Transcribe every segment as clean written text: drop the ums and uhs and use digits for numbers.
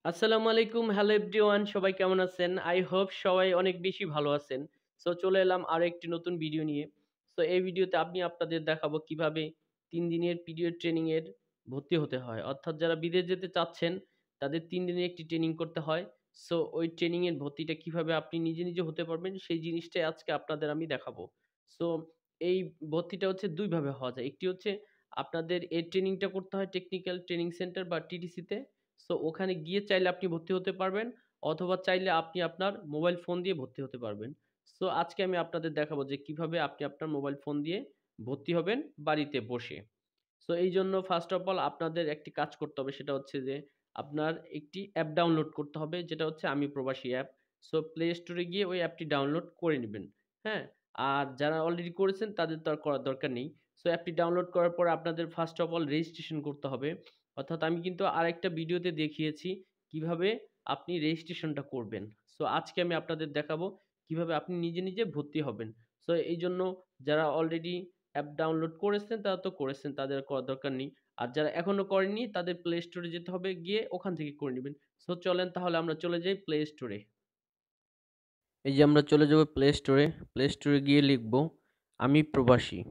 আসসালামু আলাইকুম। Hello everyone, সবাই কেমন আছেন? আই হোপ সবাই অনেক বেশি ভালো আছেন। সো চলে এলাম আরো একটি নতুন ভিডিও নিয়ে। সো এই ভিডিওতে আমি আপনাদের দেখাবো কিভাবে ৩ দিনের পিরিয়ড ট্রেনিং এর ভর্তি হতে হয়। অর্থাৎ যারা বিদেশ যেতে চাচ্ছেন তাদের ৩ দিনের একটি ট্রেনিং করতে হয়। সো ওই ট্রেনিং এর ভর্তিটা কিভাবে আপনি নিজে হতে পারবেন সেই জিনিসটাই আজকে আপনাদের আমি দেখাবো। সো এই ভর্তিটা হচ্ছে ২ ভাবে হওয়া যায়। একটি হচ্ছে আপনাদের এই ট্রেনিংটা করতে হয় টেকনিক্যাল ট্রেনিং সেন্টার বা টিটিসিতে। সো ওখানে গিয়ে চাইলে আপনি ভর্তি হতে পারবেন অথবা চাইলে আপনি আপনার মোবাইল ফোন দিয়ে ভর্তি হতে পারবেন। সো আজকে আমি আপনাদের দেখাবো যে কিভাবে আপনি আপনার মোবাইল ফোন দিয়ে ভর্তি হবেন বাড়িতে বসে। সো এইজন্য ফার্স্ট অফ অল আপনাদের একটি কাজ করতে হবে, সেটা হচ্ছে যে আপনার একটি অ্যাপ ডাউনলোড করতে হবে, যেটা হচ্ছে আমি প্রবাসী অ্যাপ। সো প্লে স্টোরে গিয়ে ওই অ্যাপটি ডাউনলোড করে নিবেন। হ্যাঁ? আর যারা অলরেডি করেছেন তাদের তো আর করার দরকার নেই। সো অ্যাপটি ডাউনলোড করার পর আপনাদের ফার্স্ট অফ অল রেজিস্ট্রেশন করতে হবে। অর্থাৎ আমি কিন্তু আরেকটা ভিডিওতে দেখিয়েছি কিভাবে আপনি রেজিস্ট্রেশনটা করবেন। সো আজকে আমি আপনাদের দেখাবো কিভাবে আপনি নিজে ভর্তি হবেন। সো এইজন্য যারা অলরেডি অ্যাপ ডাউনলোড করেছেন তারা তো করেছেন, তাদের আর করার দরকার নেই। আর যারা এখনো করেননি তাদের প্লে স্টোরে যেতে হবে, গিয়ে ওখান থেকে করে নিবেন। সো চলেন তাহলে আমরা চলে যাই প্লে স্টোরে। এই যে আমরা চলে যাব প্লে স্টোরে। প্লে স্টোরে গিয়ে লিখব আমি প্রবাসী।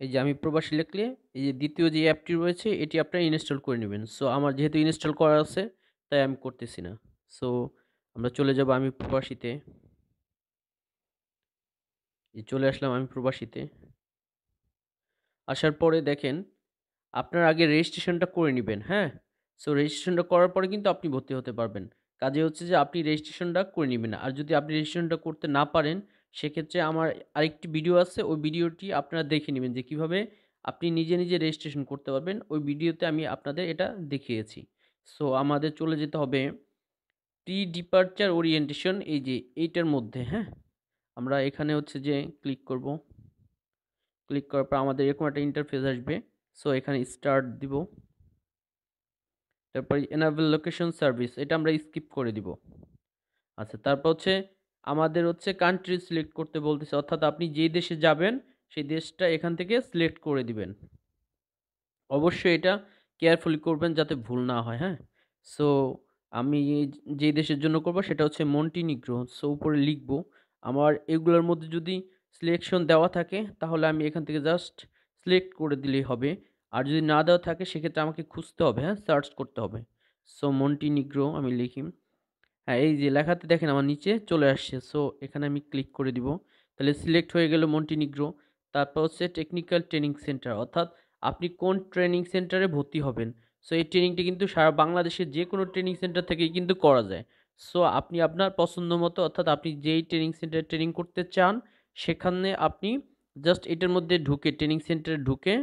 এই যে আমি প্রবাসী লিখলে এই যে দ্বিতীয় যে অ্যাপটি রয়েছে এটি আপনারা ইনস্টল করে নেবেন। সো আমার যেহেতু ইনস্টল করা আছে তাই আমি করতেছি না। সো আমরা চলে যাব আমি প্রবাসীতে। এই চলে আসলাম আমি প্রবাসীতে। আসার পরে দেখেন আপনার আগে রেজিস্ট্রেশনটা করে নিবেন, হ্যাঁ? সো রেজিস্ট্রেশনটা করার পরে কিন্তু আপনি ভর্তি হতে পারবেন। কাজে হচ্ছে যে আপনি রেজিস্ট্রেশনটা করে নিবেন। আর যদি আপনি রেজিস্ট্রেশনটা করতে না পারেন, সেক্ষেত্রে আমার আরেকটি ভিডিও আছে, ওই ভিডিওটি আপনারা দেখে নিবেন যে কিভাবে আপনি নিজে রেজিস্ট্রেশন করতে পারবেন। ওই ভিডিওতে আমি আপনাদের এটা দেখিয়েছি। সো আমাদের চলে যেতে হবে প্রি ডিপার্চার ওরিয়েন্টেশন, এই যে এইটার মধ্যে, হ্যাঁ? আমরা এখানে হচ্ছে যে ক্লিক করব। ক্লিক করার পর আমাদের এরকম একটা ইন্টারফেস আসবে। সো এখানে স্টার্ট দিব। তারপরে enable লোকেশন সার্ভিস এটা আমরা স্কিপ করে দিব। আচ্ছা, তারপর হচ্ছে আমাদের হচ্ছে কান্ট্রি সিলেক্ট করতে বলতেছে, অর্থাৎ আপনি যেই দেশে যাবেন সেই দেশটা এখান থেকে সিলেক্ট করে দিবেন। অবশ্যই এটা কেয়ারফুলি করবেন যাতে ভুল না হয়, হ্যাঁ? সো আমি যেই দেশের জন্য করব সেটা হচ্ছে মন্টিনিগ্রো। সো উপরে লিখব। আমার এগুলোর মধ্যে যদি সিলেকশন দেওয়া থাকে তাহলে আমি এখান থেকে জাস্ট সিলেক্ট করে দিলেই হবে। আর যদি না দেওয়া থাকে সেক্ষেত্রে আমাকে খুঁজতে হবে, হ্যাঁ? সার্চ করতে হবে। সো মন্টিনিগ্রো আমি লিখি। হ্যাঁ, এই যে লেখাতে দেখেন আমার নিচে চলে আসছে। সো এখানে আমি ক্লিক করে দিব। তাহলে সিলেক্ট হয়ে গেল মন্টিনিগ্রো। তারপর হচ্ছে টেকনিক্যাল ট্রেনিং সেন্টার, অর্থাৎ আপনি কোন ট্রেনিং সেন্টারে ভর্তি হবেন। সো এই ট্রেনিংটি কিন্তু সারা বাংলাদেশের যেকোনো ট্রেনিং সেন্টার থেকেই কিন্তু করা যায়। সো আপনি আপনার পছন্দ মতো, অর্থাৎ আপনি যেই ট্রেনিং সেন্টারে ট্রেনিং করতে চান সেখানে আপনি জাস্ট এটার মধ্যে ঢুকে ট্রেনিং সেন্টারে ঢুকে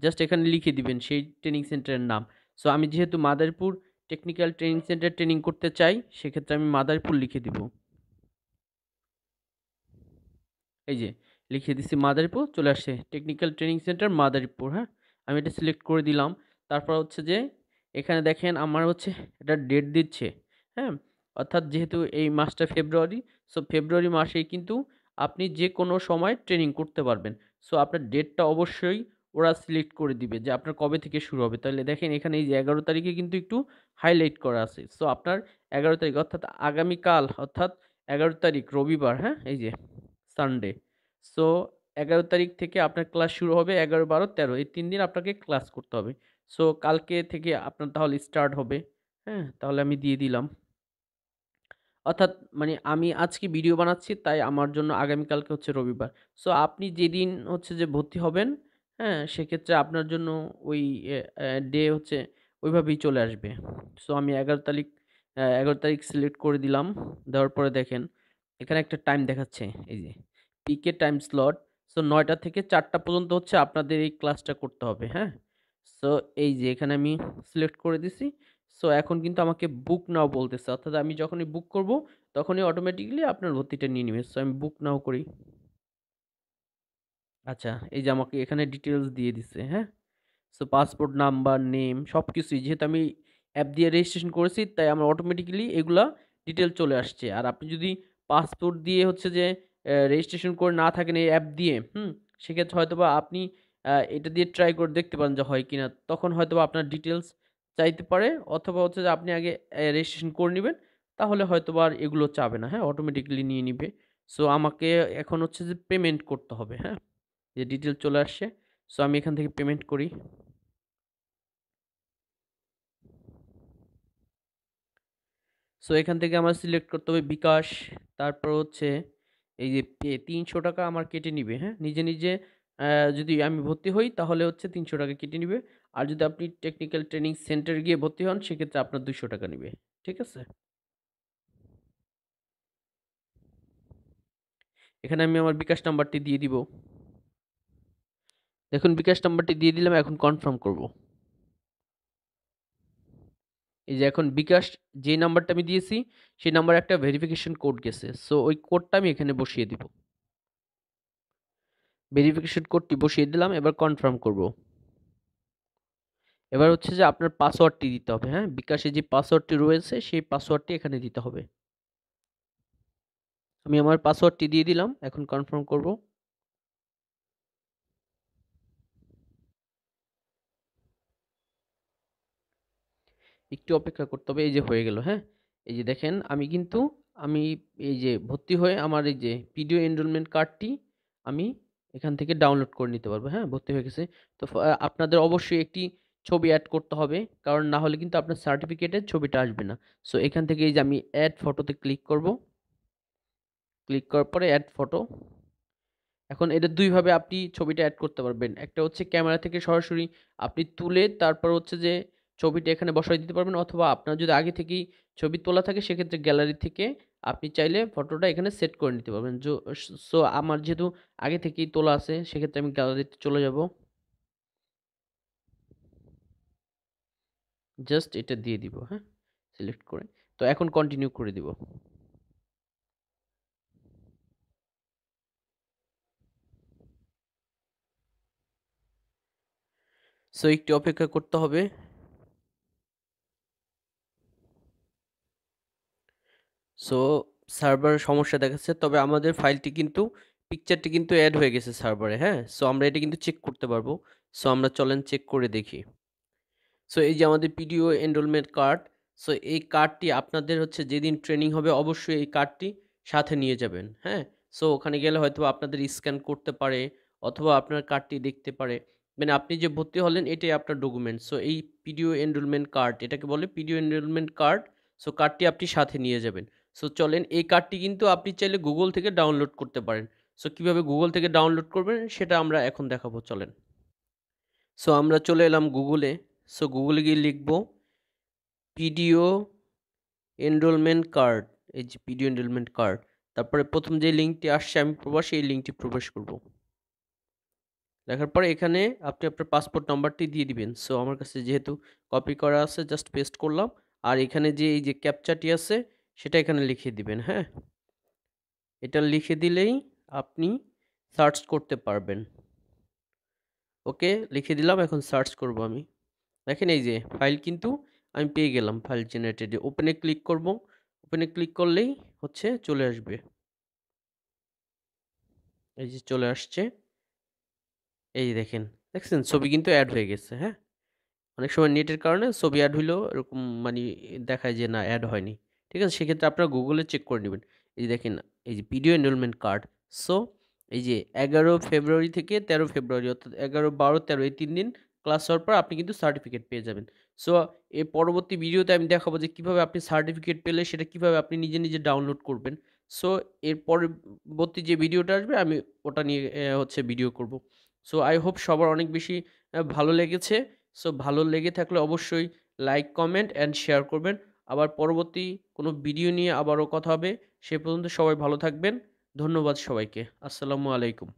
জাস্ট এখানে লিখে দিবেন সেই ট্রেনিং সেন্টারের নাম। সো আমি যেহেতু Madaripur technical training centre training করতে চাই, সেক্ষেত্রে আমি মাদারীপুর লিখে দিব। এই যে লিখে দিছি মাদারীপুর, চলে আসছে টেকনিক্যাল ট্রেনিং সেন্টার মাদারীপুর, হ্যাঁ? আমি এটা সিলেক্ট করে দিলাম। তারপর হচ্ছে যে এখানে দেখেন আমার হচ্ছে এটা ডেট দিচ্ছে, হ্যাঁ? অর্থাৎ যেহেতু এই মাসটা ফেব্রুয়ারি, সো ফেব্রুয়ারি মাসেই কিন্তু আপনি যে কোনো সময় ট্রেনিং করতে পারবেন। সো আপনার ডেটটা অবশ্যই ওরা সিলেক্ট করে দিবে যে আপনার কবে থেকে শুরু হবে। তাহলে দেখেন এখানে এই যে ১১ তারিখে কিন্তু একটু হাইলাইট করা আছে। সো আপনার ১১ তারিখ অর্থাৎ আগামীকাল, অর্থাৎ ১১ তারিখ রবিবার, হ্যাঁ? এই যে সানডে। সো ১১ তারিখ থেকে আপনার ক্লাস শুরু হবে, ১১, ১২, ১৩ এই ৩ দিন আপনাকে ক্লাস করতে হবে। সো কালকে থেকে আপনার তাহলে স্টার্ট হবে, হ্যাঁ? তাহলে আমি দিয়ে দিলাম। অর্থাৎ মানে আমি আজকে ভিডিও বানাচ্ছি তাই আমার জন্য আগামীকালকে হচ্ছে রবিবার। সো আপনি যেদিন হচ্ছে যে ভর্তি হবেন, হ্যাঁ? সেক্ষেত্রে আপনার জন্য ওই ডে হচ্ছে ওইভাবেই চলে আসবে। সো আমি ১১ তারিখ সিলেক্ট করে দিলাম। দেওয়ার পরে দেখেন এখানে একটা টাইম দেখাচ্ছে, এই যে পিকে টাইম স্লট। সো ৯টা থেকে ৪টা পর্যন্ত হচ্ছে আপনাদের এই ক্লাসটা করতে হবে, হ্যাঁ? সো এই যে এখানে আমি সিলেক্ট করে দিছি। সো এখন কিন্তু আমাকে বুক নাও বলতেছে, অর্থাৎ আমি যখনই বুক করব তখনই অটোমেটিক্যালি আপনার ভর্তিটা নিয়ে নিবে। সো আমি বুক নাও করি। আচ্ছা, এই যে আমাকে এখানে ডিটেইলস দিয়ে দিছে, হ্যাঁ? সো পাসপোর্ট নাম্বার, নেম সবকিছুই, যেহেতু আমি অ্যাপ দিয়ে রেজিস্ট্রেশন করেছি তাই আমার অটোমেটিক্যালি এগুলা ডিটেইল চলে আসছে। আর আপনি যদি পাসপোর্ট দিয়ে হচ্ছে যে রেজিস্ট্রেশন করে না থাকেন এই অ্যাপ দিয়ে, সেক্ষেত্রে হয়তোবা আপনি এটা দিয়ে ট্রাই করে দেখতে পারেন যে হয় কিনা। তখন হয়তোবা আপনার ডিটেইলস চাইতে পারে, অথবা হচ্ছে যে আপনি আগে রেজিস্ট্রেশন করে নিবেন। তাহলে হয়তোবা আর এগুলো চাবে না, হ্যাঁ? অটোমেটিক্যালি নিয়ে নিবে। সো আমাকে এখন হচ্ছে যে পেমেন্ট করতে হবে, হ্যাঁ? যে ডিটেইল চলে আসছে। সো আমি এখান থেকে পেমেন্ট করি। সো এখান থেকে আমার সিলেক্ট করতে হবে বিকাশ। তারপর হচ্ছে এই যে ৳৩০০ আমার কেটে নিবে, হ্যাঁ? নিজে, নিজে যদি আমি ভর্তি হই তাহলে হচ্ছে ৳৩০০ কেটে নিবে। আর যদি আপনি টেকনিক্যাল ট্রেনিং সেন্টারে গিয়ে ভর্তি হন সেক্ষেত্রে আপনার ৳২০০ নিবে। ঠিক আছে? এখানে আমি আমার বিকাশ নাম্বারটি দিয়ে দিব। দেখুন বিকাশ নাম্বারটি দিয়ে দিলাম, এখন কনফার্ম করব। এই যে এখন বিকাশ যে নাম্বারটা আমি দিয়েছি সেই নাম্বারে একটা ভেরিফিকেশন কোড গেছে। সো ওই কোডটা আমি এখানে বসিয়ে দিব। ভেরিফিকেশন কোডটি বসিয়ে দিলাম, এবার কনফার্ম করব। এবার হচ্ছে যে আপনার পাসওয়ার্ডটি দিতে হবে, হ্যাঁ? বিকাশে যে পাসওয়ার্ডটি রয়েছে সেই পাসওয়ার্ডটি এখানে দিতে হবে। আমি আমার পাসওয়ার্ডটি দিয়ে দিলাম, এখন কনফার্ম করব। একটু অপেক্ষা করতে হবে, এই যে হয়ে গেল, হ্যাঁ? এই যে দেখেন আমি এই যে ভর্তি হয়ে আমার এই যে পিডিও এনরোলমেন্ট কার্ডটি আমি এখান থেকে ডাউনলোড করে নিতে পারবো, হ্যাঁ? ভর্তি হয়ে গেছে। তো আপনাদের অবশ্যই একটি ছবি এড করতে হবে, কারণ না হলে কিন্তু আপনার সার্টিফিকেটের ছবিটা আসবে না। সো এখান থেকে এই যে আমি এড ফটোতে ক্লিক করব। ক্লিক করার পরে এড ফটো। এখন এটা ২ ভাবে আপনি ছবিটা এড করতে পারবেন। একটা হচ্ছে ক্যামেরা থেকে সরাসরি আপনি তুলে তারপর হচ্ছে যে ছবিটা এখানে বসায় দিতে পারবেন, অথবা আপনার যদি আগে থেকেই ছবি তোলা থাকে সেক্ষেত্রে গ্যালারি থেকে আপনি চাইলে ফটোটা এখানে সেট করে নিতে পারবেন। সো আমার যেহেতু আগে থেকেই তোলা আছে সেক্ষেত্রে আমি গ্যালারিতে চলে যাব। জাস্ট এটা দিয়ে দিব, হ্যাঁ? সিলেক্ট করে। তো এখন কন্টিনিউ করে দিব। সো একটু অপেক্ষা করতে হবে। সো সার্ভার সমস্যা দেখাচ্ছে, তবে আমাদের ফাইলটি কিন্তু পিকচারটি কিন্তু এড হয়ে গেছে সার্ভারে, হ্যাঁ? সো আমরা এটা কিন্তু চেক করতে পারবো। সো আমরা চলেন চেক করে দেখি। সো এই যে আমাদের পিডিও এনরোলমেন্ট কার্ড। সো এই কার্ডটি আপনাদের হচ্ছে যেদিন ট্রেনিং হবে অবশ্যই এই কার্ডটি সাথে নিয়ে যাবেন, হ্যাঁ? সো ওখানে গেলে হয়তো আপনাদের স্ক্যান করতে পারে, অথবা আপনার কার্ডটি দেখতে পারে। মানে আপনি যে ভর্তি হলেন এটাই আপনার ডকুমেন্ট। সো এই পিডিও এনরোলমেন্ট কার্ড, এটাকে বলে পিডিও এনরোলমেন্ট কার্ড। সো কার্ডটি আপনি সাথে নিয়ে যাবেন। সো চলেন এই কার্ডটি কিন্তু আপনি চাইলে গুগল থেকে ডাউনলোড করতে পারেন। সো কিভাবে গুগল থেকে ডাউনলোড করবেন সেটা আমরা এখন দেখাবো, চলেন। সো আমরা চলে এলাম গুগলে। সো গুগলে গিয়ে লিখব পিডিও এনরোলমেন্ট কার্ড। এই যে পিডিও এনরোলমেন্ট কার্ড। তারপরে ১ম যে লিঙ্কটি আসছে আমি প্রবাসী, এই লিঙ্কটি প্রবেশ করব। লেখার পরে এখানে আপনি আপনার পাসপোর্ট নাম্বারটি দিয়ে দিবেন। সো আমার কাছে যেহেতু কপি করা আছে জাস্ট পেস্ট করলাম। আর এখানে যে এই যে ক্যাপচাটি আছে সেটা এখানে লিখে দিবেন, হ্যাঁ? এটা লিখে দিলেই আপনি সার্চ করতে পারবেন। ওকে, লিখে দিলাম, এখন সার্চ করব আমি। দেখেন এই যে ফাইল কিন্তু আমি পেয়ে গেলাম, ফাইল জেনারেটেড। ওপেনে ক্লিক করব। ওপেনে ক্লিক করলেই হচ্ছে চলে আসবে। এই যে চলে আসছে। এই যে দেখেন, দেখছেন ছবি কিন্তু এড হয়ে গেছে, হ্যাঁ? অনেক সময় নেটের কারণে ছবি এড হইলেও এরকম মানি দেখায় যে না এড হয়নি। ঠিক আছে? সেক্ষেত্রে আপনারা গুগলে চেক করে নিবেন। এই যে দেখেন, এই যে ভিডিও এনরোলমেন্ট কার্ড। সো এই যে ১১ ফেব্রুয়ারি থেকে ১৩ ফেব্রুয়ারি, অর্থাৎ ১১, ১২, ১৩ এই ৩ দিন ক্লাস হওয়ার পর আপনি কিন্তু সার্টিফিকেট পেয়ে যাবেন। সো এর পরবর্তী ভিডিওতে আমি দেখাবো যে কিভাবে আপনি সার্টিফিকেট পেলে সেটা কিভাবে আপনি নিজে, নিজে ডাউনলোড করবেন। সো এর পরবর্তী যে ভিডিওটা আসবে আমি ওটা নিয়ে হচ্ছে ভিডিও করব। সো আই হোপ সবার অনেক বেশি ভালো লেগেছে। সো ভালো লেগে থাকলে অবশ্যই লাইক, কমেন্ট অ্যান্ড শেয়ার করবেন। আবার পরবর্তী কোনো ভিডিও নিয়ে আবারও কথা হবে। সে পর্যন্ত সবাই ভালো থাকবেন। ধন্যবাদ সবাইকে। আসসালামু আলাইকুম।